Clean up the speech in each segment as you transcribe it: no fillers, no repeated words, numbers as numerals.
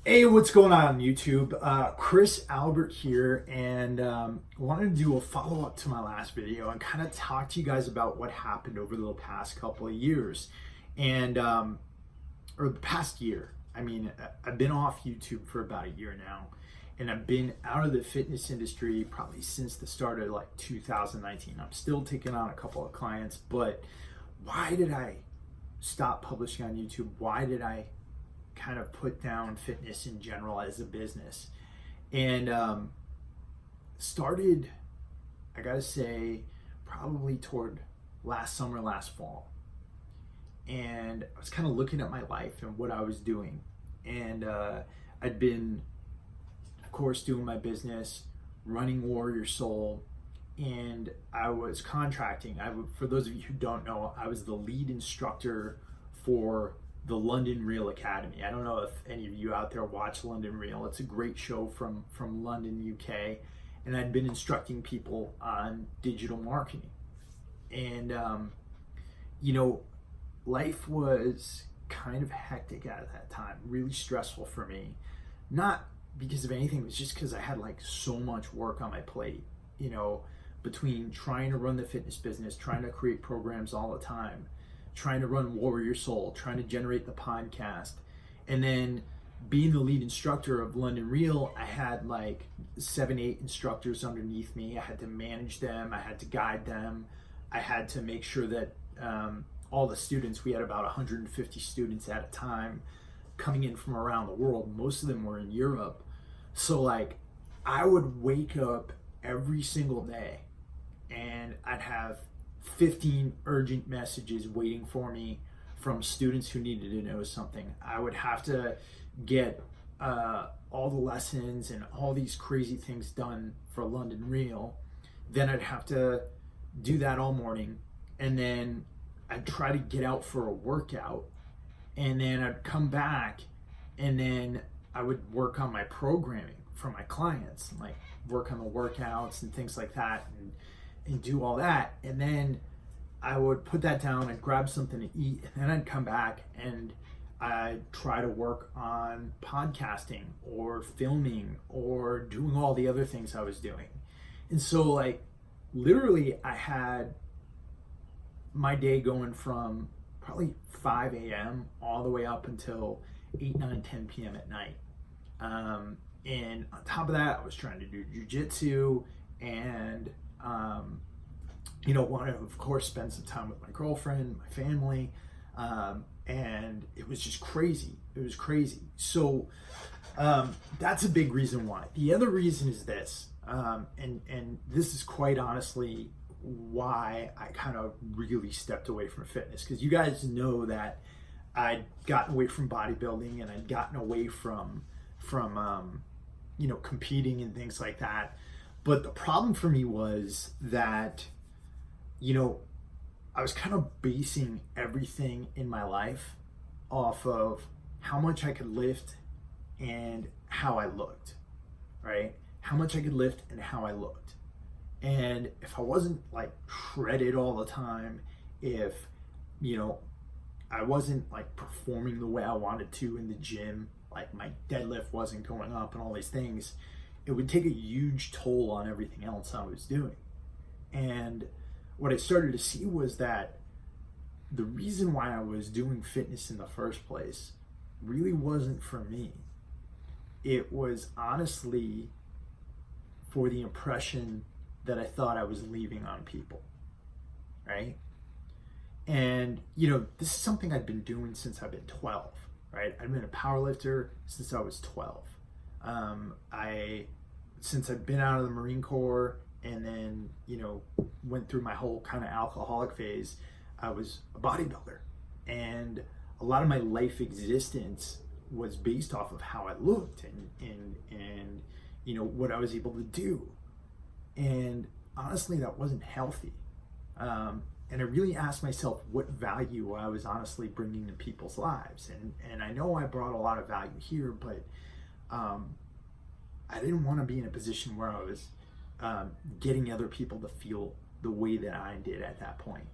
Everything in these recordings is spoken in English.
Hey, what's going on YouTube? Chris Albert here, and wanted to do a follow-up to my last video and kind of talk to you guys about what happened over the past couple of years, and or the past year. I mean, I've been off YouTube for about a year now, and I've been out of the fitness industry probably since the start of like 2019. I'm still taking on a couple of clients, but why did I stop publishing on YouTube? Why did I kind of put down fitness in general as a business? And started, I gotta say, probably toward last summer, last fall. And I was kind of looking at my life and what I was doing. And I'd been, of course, doing my business, running Warrior Soul, and I was contracting. For those of you who don't know, I was the lead instructor for the London Reel Academy. I don't know if any of you out there watch London Reel. It's a great show from London, UK. And I'd been instructing people on digital marketing. And, life was kind of hectic at that time, really stressful for me. Not because of anything, it was just because I had like so much work on my plate, between trying to run the fitness business, trying to create programs all the time, trying to run Warrior Soul, trying to generate the podcast, and then being the lead instructor of London Reel. I had like 7-8 instructors underneath me. I had to manage them, I had to guide them, I had to make sure that all the students, we had about 150 students at a time coming in from around the world. Most of them were in Europe. So like I would wake up every single day and I'd have 15 urgent messages waiting for me from students who needed to know something. I would have to get all the lessons and all these crazy things done for London Reel. Then I'd have to do that all morning, and then I'd try to get out for a workout, and then I'd come back, and then I would work on my programming for my clients, like work on the workouts and things like that, and do all that. And then I would put that down and grab something to eat, and then I'd come back and I'd try to work on podcasting or filming or doing all the other things I was doing. And so like literally I had my day going from probably 5 a.m. all the way up until 8, 9, 10 p.m. at night. And on top of that, I was trying to do jujitsu and wanted to, of course, spend some time with my girlfriend, my family, and it was just crazy. It was crazy. So that's a big reason why. The other reason is this, and this is quite honestly why I kind of really stepped away from fitness, because you guys know that I'd gotten away from bodybuilding and I'd gotten away from competing and things like that. But the problem for me was that I was kind of basing everything in my life off of how much I could lift and how I looked, right? How much I could lift and how I looked. And if I wasn't like shredded all the time, if, I wasn't like performing the way I wanted to in the gym, like my deadlift wasn't going up and all these things, it would take a huge toll on everything else I was doing. And what I started to see was that the reason why I was doing fitness in the first place really wasn't for me. It was honestly for the impression that I thought I was leaving on people, right? And, this is something I've been doing since I've been 12, right? I've been a powerlifter since I was 12. Since I've been out of the Marine Corps and then, went through my whole kind of alcoholic phase, I was a bodybuilder. And a lot of my life existence was based off of how I looked and what I was able to do. And honestly, that wasn't healthy. And I really asked myself what value I was honestly bringing to people's lives. And I know I brought a lot of value here, but I didn't want to be in a position where I was getting other people to feel the way that I did at that point.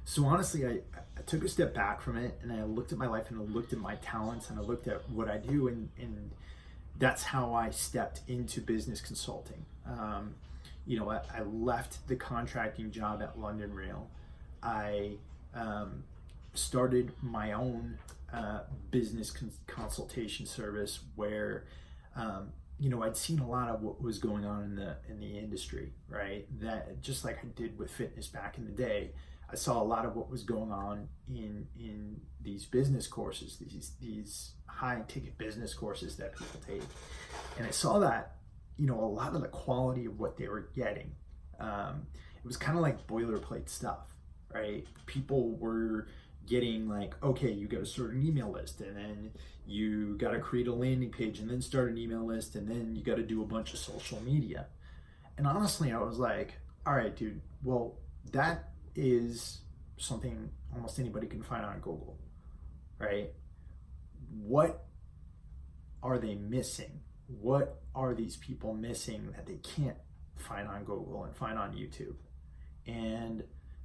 So honestly, I took a step back from it, and I looked at my life, and I looked at my talents, and I looked at what I do, and that's how I stepped into business consulting. I left the contracting job at London Real. I started my own business consultation service where I'd seen a lot of what was going on in the industry, right? That just like I did with fitness back in the day, I saw a lot of what was going on in these business courses, these high ticket business courses that people take, and I saw that a lot of the quality of what they were getting, it was kind of like boilerplate stuff, right? People were getting like, okay, you got to start an email list, and then you got to create a landing page, and then start an email list, and then you got to do a bunch of social media. And honestly, I was like, all right, dude, well, that is something almost anybody can find on Google, right? What are they missing? What are these people missing that they can't find on Google and find on YouTube? And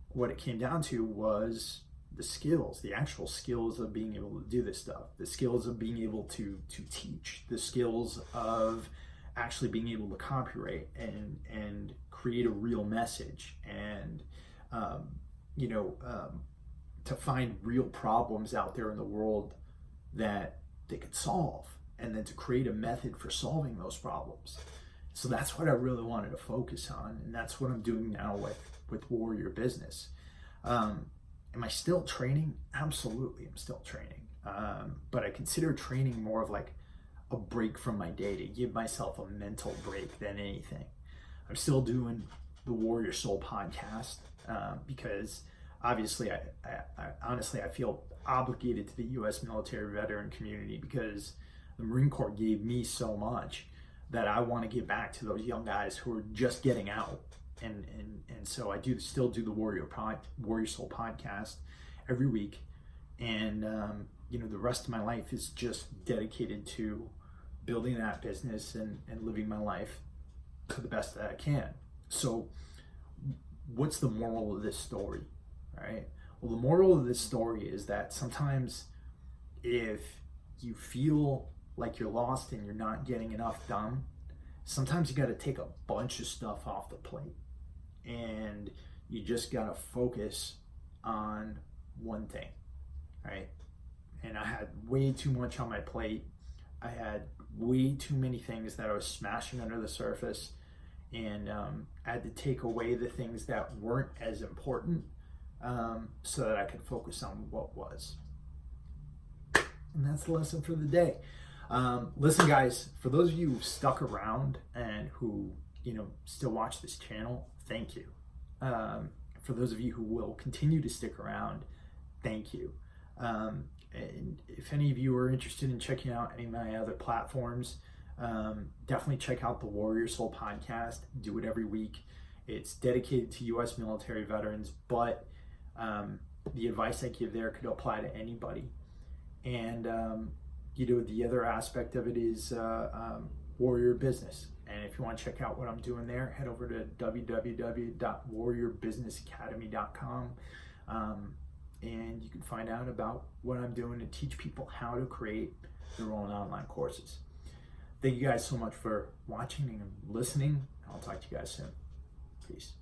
what it came down to was the skills, the actual skills of being able to do this stuff, the skills of being able to teach, the skills of actually being able to copyright and create a real message, and to find real problems out there in the world that they could solve, and then to create a method for solving those problems. So that's what I really wanted to focus on, and that's what I'm doing now with Warrior Business. Am I still training? Absolutely, I'm still training. But I consider training more of like a break from my day, to give myself a mental break than anything. I'm still doing the Warrior Soul podcast because obviously I honestly feel obligated to the U.S. military veteran community, because the Marine Corps gave me so much that I want to give back to those young guys who are just getting out. And so I still do the Warrior Soul podcast every week, and the rest of my life is just dedicated to building that business and living my life to the best that I can. So what's the moral of this story, right? Well, the moral of this story is that sometimes if you feel like you're lost and you're not getting enough done, sometimes you got to take a bunch of stuff off the plate, and you just got to focus on one thing, right? And I had way too much on my plate. I had way too many things that I was smashing under the surface, and I had to take away the things that weren't as important so that I could focus on what was. And that's the lesson for the day. Listen, guys, for those of you who stuck around and who still watch this channel, thank you. For those of you who will continue to stick around, thank you. And if any of you are interested in checking out any of my other platforms, definitely check out the Warrior Soul podcast. Do it every week. It's dedicated to U.S. military veterans, but the advice I give there could apply to anybody. And the other aspect of it is Warrior Business. And if you want to check out what I'm doing there, head over to www.warriorbusinessacademy.com, and you can find out about what I'm doing to teach people how to create their own online courses. Thank you guys so much for watching and listening. I'll talk to you guys soon. Peace.